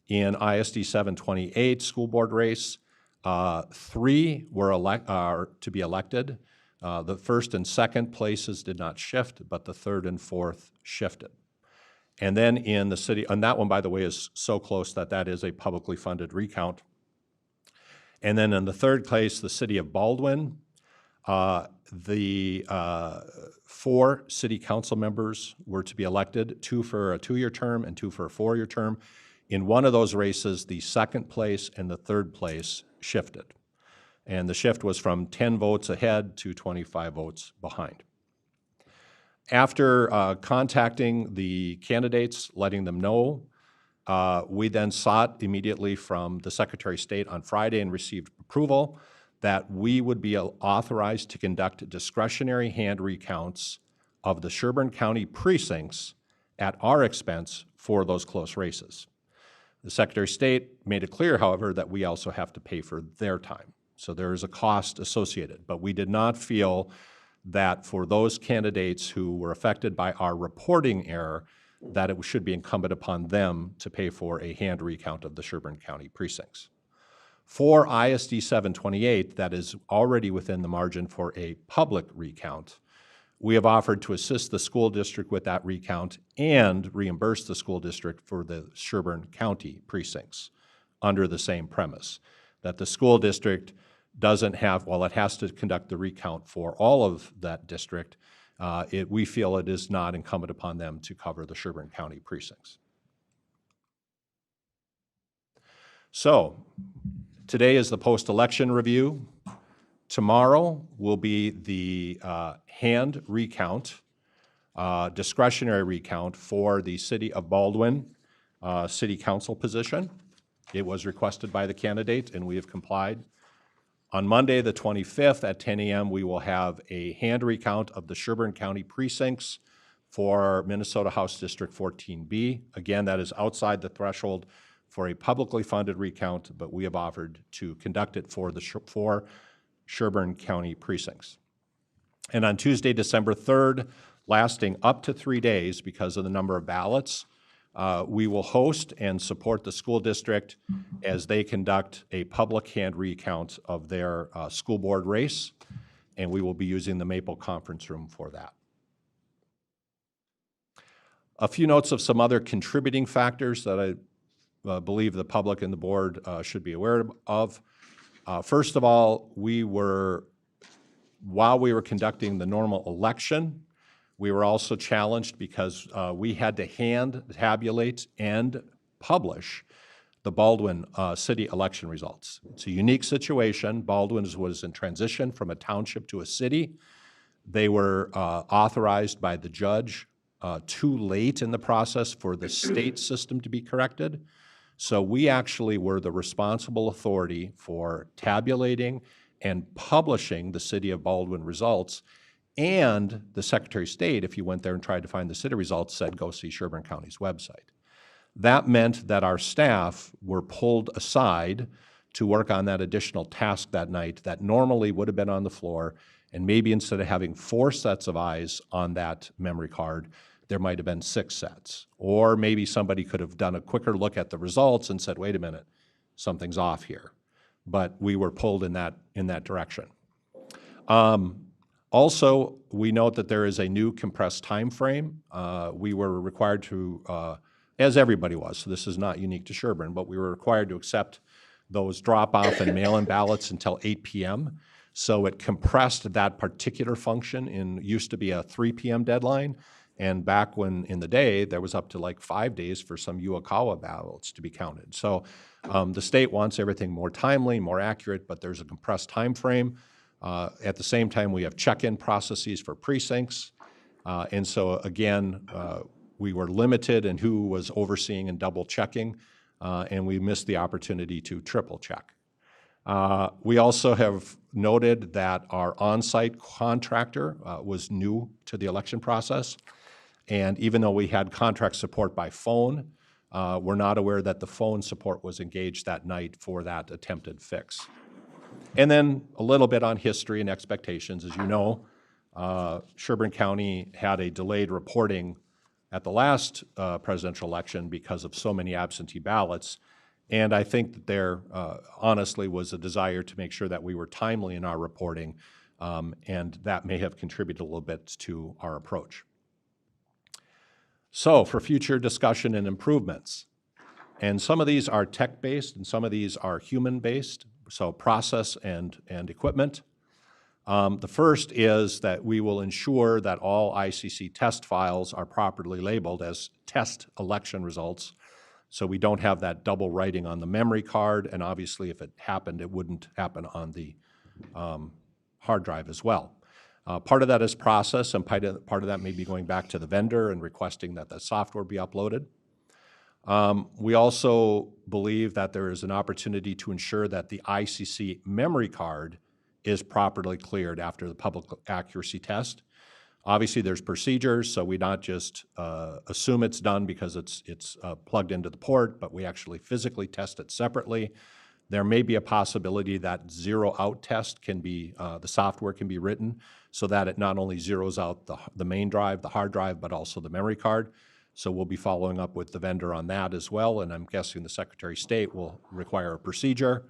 In ISD 728 school board race, 3 were to be elected. The first and second places did not shift, but the third and fourth shifted. And then in the city, and that one, by the way, is so close that that is a publicly funded recount. And then in the third place, the city of Baldwin, the 4 city council members were to be elected, 2 for a 2-year term and 2 for a 4-year term. In one of those races, the second place and the third place shifted. And the shift was from 10 votes ahead to 25 votes behind. After contacting the candidates, letting them know, we then sought immediately from the Secretary of State on Friday and received approval that we would be authorized to conduct discretionary hand recounts of the Sherburne County precincts at our expense for those close races. The Secretary of State made it clear, however, that we also have to pay for their time. So there is a cost associated, but we did not feel that for those candidates who were affected by our reporting error, that it should be incumbent upon them to pay for a hand recount of the Sherburne County precincts. For ISD 728, that is already within the margin for a public recount, we have offered to assist the school district with that recount and reimburse the school district for the Sherburne County precincts under the same premise, that the school district doesn't have, while it has to conduct the recount for all of that district, we feel it is not incumbent upon them to cover the Sherburne County precincts. So, today is the post-election review. Tomorrow will be the hand recount, discretionary recount for the City of Baldwin City Council position. It was requested by the candidate, and we have complied. On Monday, the 25th at 10 a.m., we will have a hand recount of the Sherburne County precincts for Minnesota House District 14B. Again, that is outside the threshold for a publicly funded recount, but we have offered to conduct it for the Sherburne County precincts. And on Tuesday, December 3rd, lasting up to 3 days because of the number of ballots, we will host and support the school district as they conduct a public hand recount of their school board race, and we will be using the Maple Conference Room for that. A few notes of some other contributing factors that I believe the public and the board should be aware of. First of all, while we were conducting the normal election, we were also challenged because we had to hand tabulate and publish the Baldwin city election results. It's a unique situation. Baldwin was in transition from a township to a city. They were authorized by the judge too late in the process for the state system to be corrected. So we actually were the responsible authority for tabulating and publishing the City of Baldwin results. And the Secretary of State, if you went there and tried to find the city results, said go see Sherburne County's website. That meant that our staff were pulled aside to work on that additional task that night that normally would have been on the floor, and maybe instead of having 4 sets of eyes on that memory card, there might have been 6 sets. Or maybe somebody could have done a quicker look at the results and said, wait a minute, something's off here. But we were pulled in that direction. Also, we note that there is a new compressed time frame. We were required to, as everybody was, so this is not unique to Sherburne, but we were required to accept those drop-off and mail-in ballots until 8 p.m. So it compressed that particular function used to be a 3 p.m. deadline. And back when in the day, there was up to like 5 days for some Uakawa ballots to be counted. So the state wants everything more timely, more accurate, but there's a compressed time frame. At the same time, we have check-in processes for precincts. And so again, we were limited in who was overseeing and double checking, and we missed the opportunity to triple check. We also have noted that our on-site contractor was new to the election process. And even though we had contract support by phone, we're not aware that the phone support was engaged that night for that attempted fix. And then a little bit on history and expectations. As you know, Sherburne County had a delayed reporting at the last presidential election because of so many absentee ballots. And I think that there honestly was a desire to make sure that we were timely in our reporting, and that may have contributed a little bit to our approach. So for future discussion and improvements, and some of these are tech-based and some of these are human-based, so process and equipment. The first is that we will ensure that all ICC test files are properly labeled as test election results, so we don't have that double writing on the memory card, and obviously if it happened, it wouldn't happen on the hard drive as well. Part of that is process, and part of that may be going back to the vendor and requesting that the software be uploaded. We also believe that there is an opportunity to ensure that the ICC memory card is properly cleared after the public accuracy test. Obviously, there's procedures, so we not just assume it's done because it's plugged into the port, but we actually physically test it separately. There may be a possibility that zero-out test can be, the software can be written so that it not only zeroes out the main drive, the hard drive, but also the memory card. So we'll be following up with the vendor on that as well, and I'm guessing the Secretary of State will require a procedure.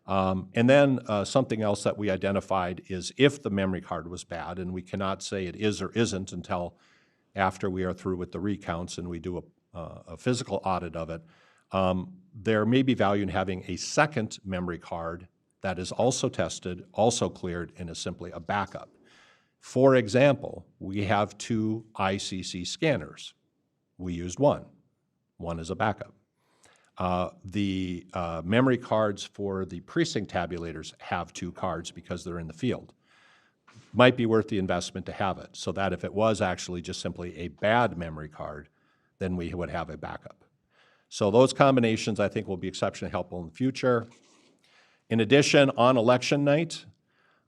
And then something else that we identified is if the memory card was bad, and we cannot say it is or isn't until after we are through with the recounts and we do a physical audit of it, there may be value in having a second memory card that is also tested, also cleared, and is simply a backup. For example, we have 2 ICC scanners. We used one. One is a backup. The memory cards for the precinct tabulators have 2 cards because they're in the field. Might be worth the investment to have it, so that if it was actually just simply a bad memory card, then we would have a backup. So those combinations, I think, will be exceptionally helpful in the future. In addition, on election night,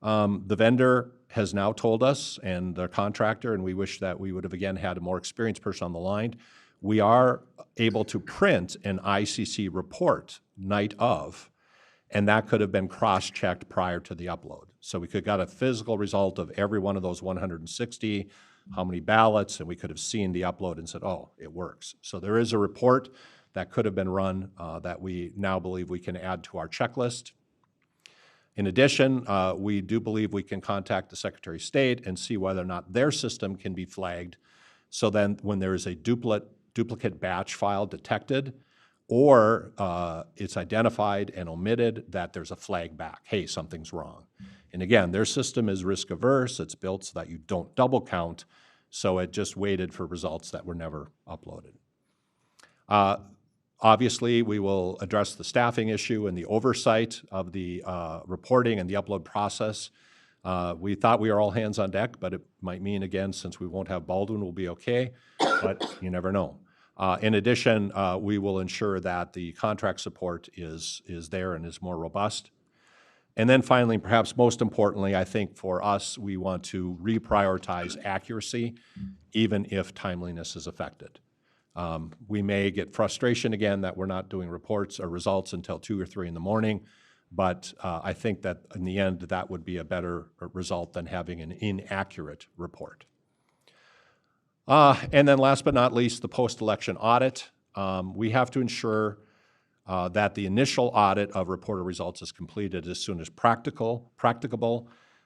the vendor has now told us, and their contractor, and we wish that we would have again had a more experienced person on the line, we are able to print an ICC report night of, and that could have been cross-checked prior to the upload. So we could have got a physical result of every one of those 160, how many ballots, and we could have seen the upload and said, oh, it works. So there is a report that could have been run that we now believe we can add to our checklist. In addition, we do believe we can contact the Secretary of State and see whether or not their system can be flagged, so then when there is a duplicate batch file detected, or it's identified and omitted, that there's a flag back, hey, something's wrong. And again, their system is risk averse, it's built so that you don't double count, so it just waited for results that were never uploaded. Obviously, we will address the staffing issue and the oversight of the reporting and the upload process. We thought we were all hands on deck, but it might mean, again, since we won't have Baldwin, we'll be okay, but you never know. In addition, we will ensure that the contract support is there and is more robust. And then finally, perhaps most importantly, I think for us, we want to reprioritize accuracy, even if timeliness is affected. We may get frustration again that we're not doing reports or results until 2 or 3 in the morning, but I think that in the end, that would be a better result than having an inaccurate report. And then last but not least, the post-election audit. We have to ensure that the initial audit of reported results is completed as soon as practicable.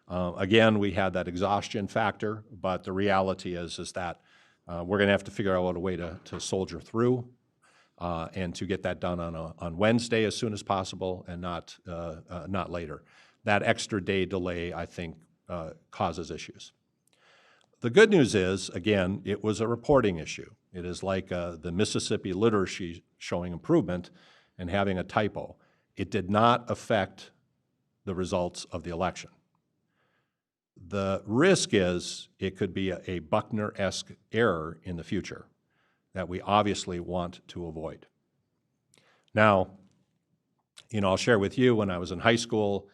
Again, we had that exhaustion factor, but the reality is that we're going to have to figure out a way to soldier through and to get that done on Wednesday as soon as possible and not later. That extra day delay, I think, causes issues. The good news is, again, it was a reporting issue. It is like the Mississippi literacy showing improvement and having a typo. It did not affect the results of the election. The risk is it could be a Buckner-esque error in the future that we obviously want to avoid. Now, I'll share with you, when I was in high school,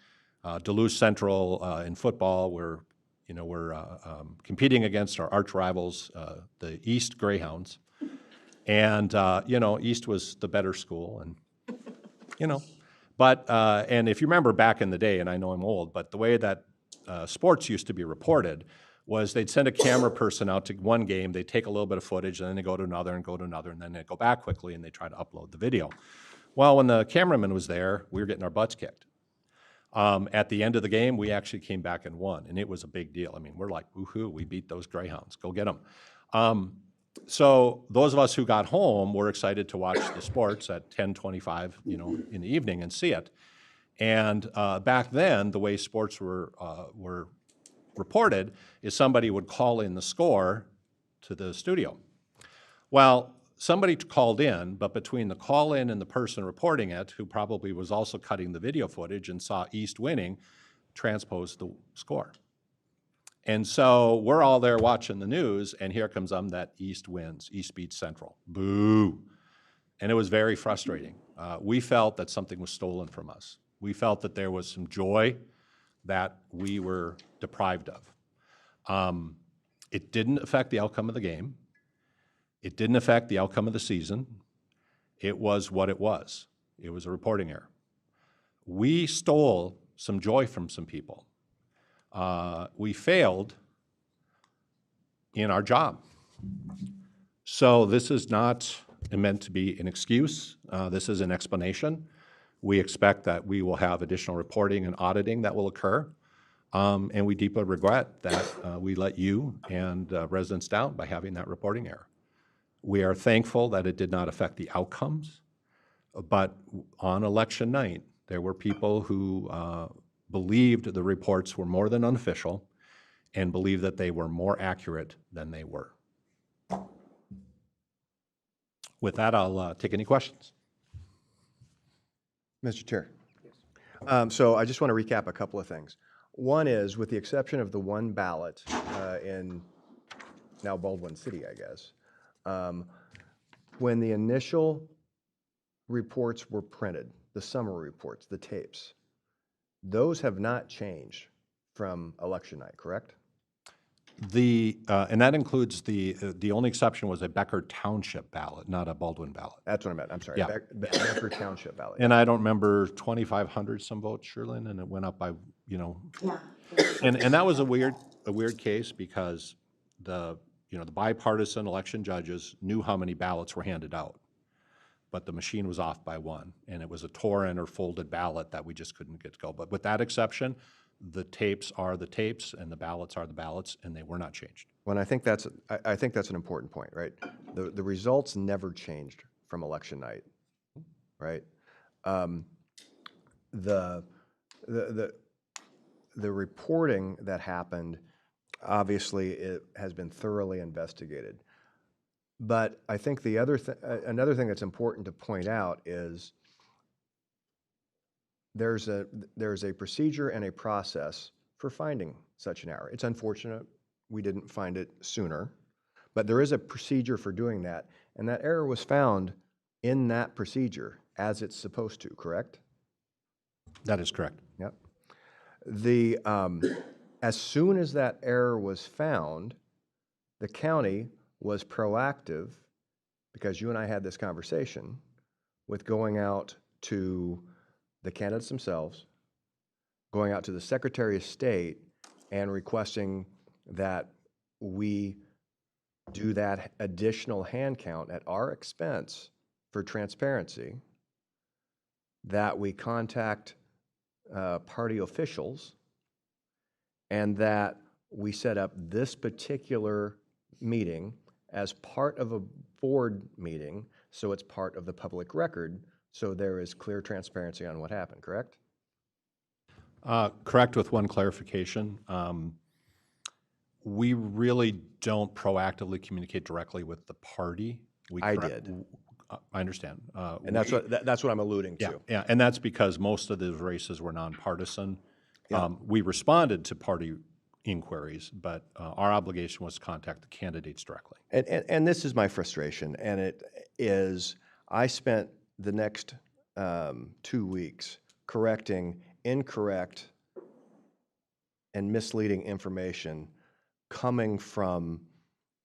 Duluth Central in football, we're competing against our arch rivals, the East Greyhounds. And, East was the better school. And, and if you remember back in the day, and I know I'm old, but the way that sports used to be reported was they'd send a camera person out to one game, they'd take a little bit of footage, and then they go to another and go to another, and then they'd go back quickly and they try to upload the video. Well, when the cameraman was there, we were getting our butts kicked. At the end of the game, we actually came back and won, and it was a big deal. I mean, we're like, woohoo, we beat those Greyhounds, go get them. So those of us who got home were excited to watch the sports at 10:25, in the evening and see it. And back then, the way sports were reported is somebody would call in the score to the studio. Well, somebody called in, but between the call-in and the person reporting it, who probably was also cutting the video footage and saw East winning, transposed the score. And so we're all there watching the news, and here comes that East wins. East beats Central. Boo. And it was very frustrating. We felt that something was stolen from us. We felt that there was some joy that we were deprived of. It didn't affect the outcome of the game. It didn't affect the outcome of the season. It was what it was. It was a reporting error. We stole some joy from some people. We failed in our job. So this is not meant to be an excuse. This is an explanation. We expect that we will have additional reporting and auditing that will occur. And we deeply regret that we let you and residents down by having that reporting error. We are thankful that it did not affect the outcomes, but on election night, there were people who believed the reports were more than unofficial and believed that they were more accurate than they were. With that, I'll take any questions. Mr. Chair. So I just want to recap a couple of things. One is, with the exception of the one ballot in now Baldwin City, I guess, when the initial reports were printed, the summary reports, the tapes, those have not changed from election night, correct? And that includes the only exception was a Becker Township ballot, not a Baldwin ballot. That's what I meant. I'm sorry. Yeah. Becker Township ballot. And I don't remember 2,500 some votes, Sherlyn, and it went up by, and that was a weird case because the bipartisan election judges knew how many ballots were handed out, but the machine was off by one, and it was a torn or folded ballot that we just couldn't get to go. But with that exception, the tapes are the tapes and the ballots are the ballots, and they were not changed. Well, I think that's an important point, right? The results never changed from election night, right? The reporting that happened, obviously, it has been thoroughly investigated. But I think another thing that's important to point out is there's a procedure and a process for finding such an error. It's unfortunate we didn't find it sooner, but there is a procedure for doing that, and that error was found in that procedure as it's supposed to, correct? That is correct. Yep. As soon as that error was found, the county was proactive because you and I had this conversation with going out to the candidates themselves, going out to the Secretary of State and requesting that we do that additional hand count at our expense for transparency, that we contact party officials, and that we set up this particular meeting as part of a board meeting, so it's part of the public record, so there is clear transparency on what happened, correct? Correct, with one clarification. We really don't proactively communicate directly with the party. I did. I understand. And that's what I'm alluding to. Yeah, and that's because most of those races were nonpartisan. We responded to party inquiries, but our obligation was to contact the candidates directly. And this is my frustration, and it is, I spent the next 2 weeks correcting incorrect and misleading information coming from,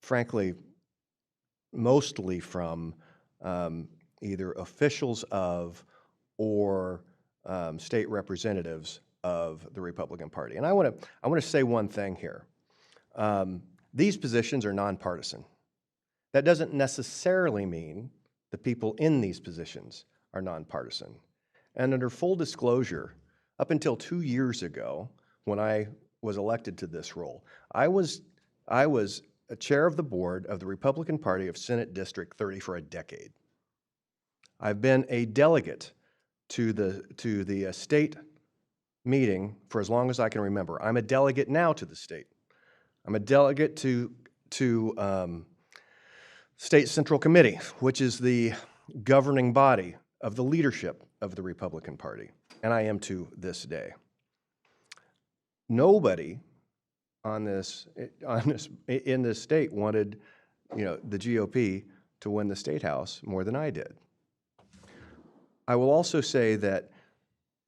frankly, mostly from either officials of or state representatives of the Republican Party. And I want to say one thing here. These positions are nonpartisan. That doesn't necessarily mean the people in these positions are nonpartisan. And under full disclosure, up until 2 years ago, when I was elected to this role, I was a chair of the board of the Republican Party of Senate District 30 for a decade. I've been a delegate to the state meeting for as long as I can remember. I'm a delegate now to the state. I'm a delegate to State Central Committee, which is the governing body of the leadership of the Republican Party, and I am to this day. Nobody in this state wanted, the GOP to win the state house more than I did. I will also say that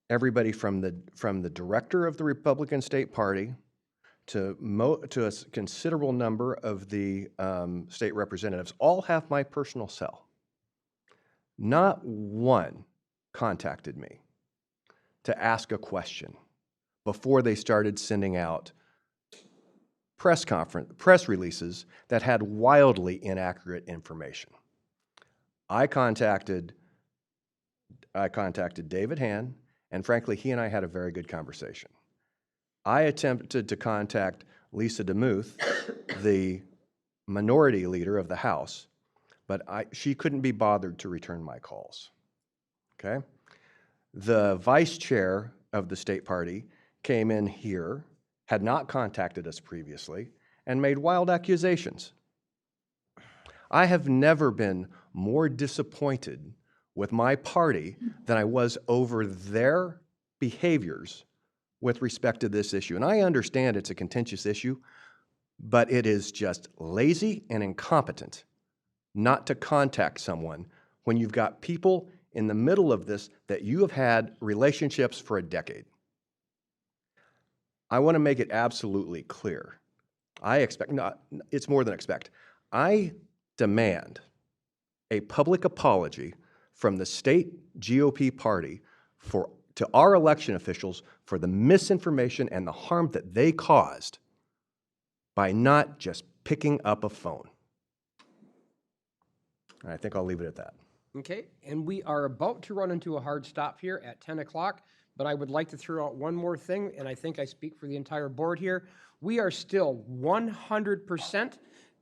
everybody from the director of the Republican State Party to a considerable number of the state representatives all have my personal cell. Not one contacted me to ask a question before they started sending out press releases that had wildly inaccurate information. I contacted David Hann, and frankly, he and I had a very good conversation. I attempted to contact Lisa DeMuth, the minority leader of the House, but she couldn't be bothered to return my calls. Okay? The vice chair of the state party came in here, had not contacted us previously, and made wild accusations. I have never been more disappointed with my party than I was over their behaviors with respect to this issue. And I understand it's a contentious issue, but it is just lazy and incompetent not to contact someone when you've got people in the middle of this that you have had relationships for a decade. I want to make it absolutely clear. It's more than expect. I demand a public apology from the state GOP party to our election officials for the misinformation and the harm that they caused by not just picking up a phone. And I think I'll leave it at that. Okay, and we are about to run into a hard stop here at 10 o'clock, but I would like to throw out one more thing, and I think I speak for the entire board here. We are still 100%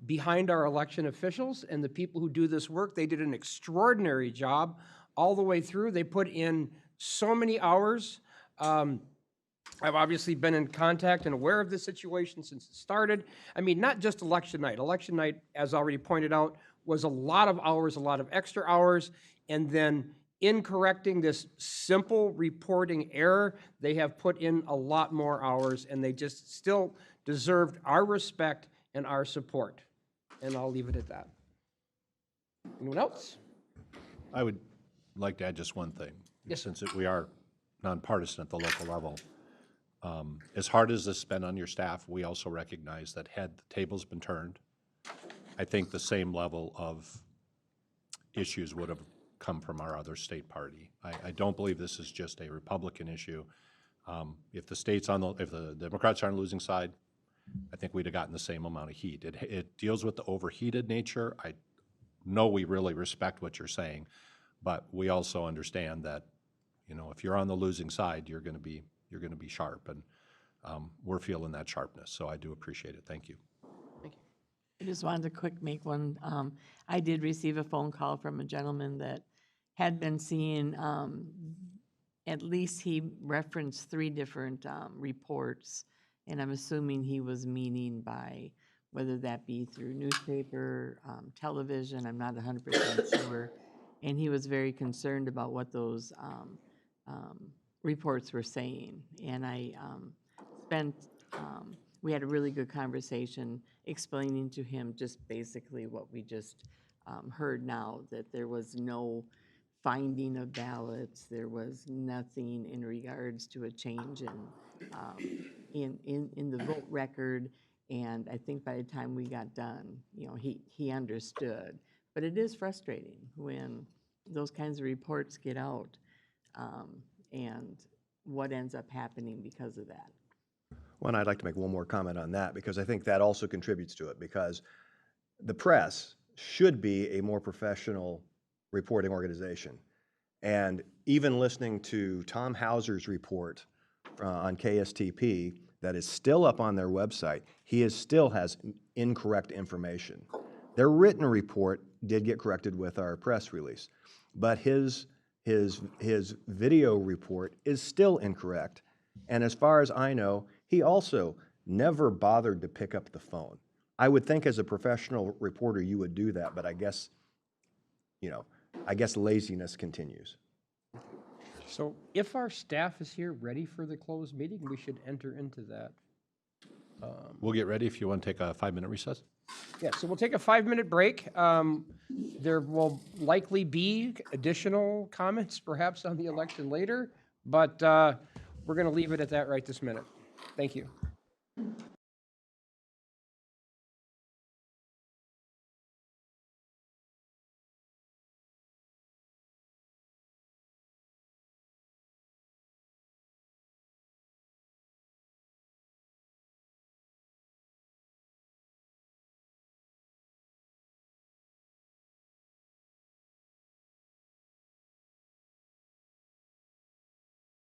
behind our election officials and the people who do this work. They did an extraordinary job all the way through. They put in so many hours. I've obviously been in contact and aware of this situation since it started. I mean, not just election night. Election night, as already pointed out, was a lot of hours, a lot of extra hours, and then in correcting this simple reporting error, they have put in a lot more hours, and they just still deserved our respect and our support. And I'll leave it at that. Anyone else? I would like to add just one thing. Yes. Since we are nonpartisan at the local level. As hard as this has been on your staff, we also recognize that had the tables been turned, I think the same level of issues would have come from our other state party. I don't believe this is just a Republican issue. If the Democrats are on the losing side, I think we'd have gotten the same amount of heat. It deals with the overheated nature. I know we really respect what you're saying, but we also understand that, you know, if you're on the losing side, you're going to be sharp, and we're feeling that sharpness. So I do appreciate it. Thank you. I just wanted to make one. I did receive a phone call from a gentleman that had been seeing, at least he referenced 3 different reports, and I'm assuming he was meaning by whether that be through newspaper, television, I'm not 100% sure. And he was very concerned about what those reports were saying. And I we had a really good conversation explaining to him just basically what we just heard now, that there was no finding of ballots, there was nothing in regards to a change in the vote record. And I think by the time we got done, you know, he understood. But it is frustrating when those kinds of reports get out, and what ends up happening because of that. Well, and I'd like to make one more comment on that, because I think that also contributes to it, because the press should be a more professional reporting organization. And even listening to Tom Hauser's report on KSTP that is still up on their website, he still has incorrect information. Their written report did get corrected with our press release, but his video report is still incorrect. And as far as I know, he also never bothered to pick up the phone. I would think as a professional reporter you would do that, but I guess, you know, laziness continues. So if our staff is here ready for the closed meeting, we should enter into that. We'll get ready if you want to take a 5-minute recess. Yeah, so we'll take a 5-minute break. There will likely be additional comments perhaps on the election later, but we're going to leave it at that right this minute. Thank you.